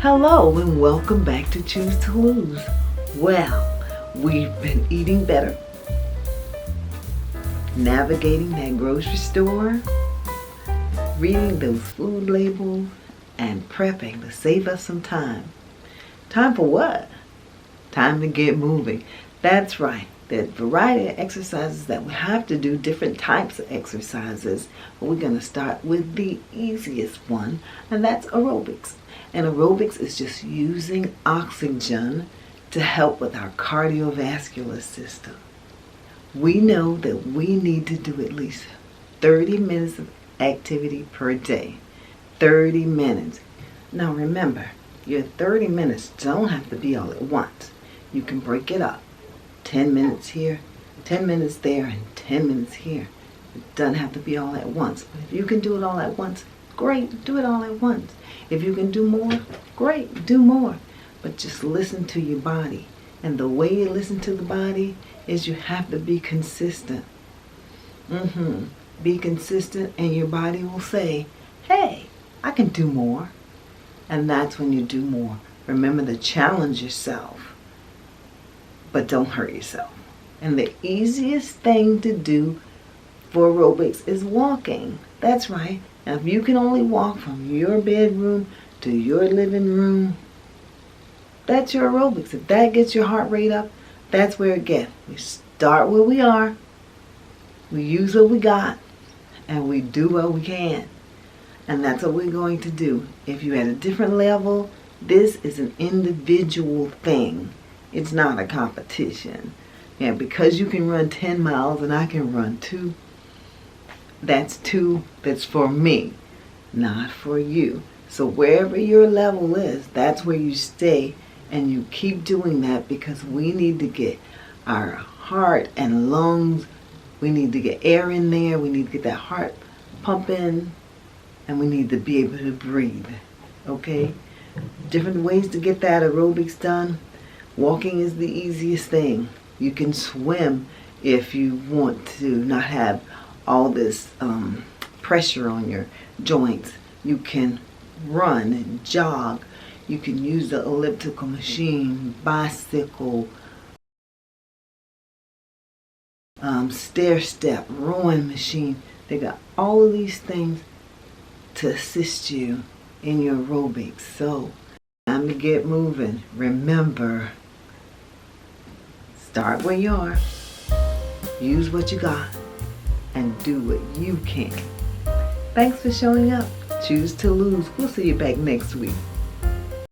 Hello and welcome back to Choose to Lose. Well, we've been eating better, navigating that grocery store, reading those food labels, and prepping to save us some time. Time for what? Time to get moving. That's right. There's a variety of exercises that we have to do, different types of exercises. But we're going to start with the easiest one, and that's aerobics. And aerobics is just using oxygen to help with our cardiovascular system. We know that we need to do at least 30 minutes of activity per day. 30 minutes. Now remember, your 30 minutes don't have to be all at once. You can break it up. 10 minutes here, 10 minutes there, and 10 minutes here. It doesn't have to be all at once. But if you can do it all at once, great, do it all at once. If you can do more, great, do more. But just listen to your body. And the way you listen to the body is you have to be consistent. Be consistent and your body will say, hey, I can do more. And that's when you do more. Remember to challenge yourself, but don't hurt yourself. And the easiest thing to do for aerobics is walking. That's right. Now, if you can only walk from your bedroom to your living room, that's your aerobics. If that gets your heart rate up, that's where it gets. We start where we are, we use what we got, and we do what we can. And that's what we're going to do. If you're at a different level, this is an individual thing. It's not a competition. Yeah, because you can run 10 miles and I can run 2, that's for me, not for you. So wherever your level is, that's where you stay, and you keep doing that, because we need to get our heart and lungs, we need to get air in there, we need to get that heart pumping, and we need to be able to breathe. Okay? Different ways to get that aerobics done. Walking is the easiest thing. You can swim if you want to not have all this pressure on your joints. You can run and jog. You can use the elliptical machine, bicycle, stair step, rowing machine. They got all of these things to assist you in your aerobics. So, time to get moving. Remember, start where you are, use what you got, and do what you can. Thanks for showing up. Choose to lose. We'll see you back next week.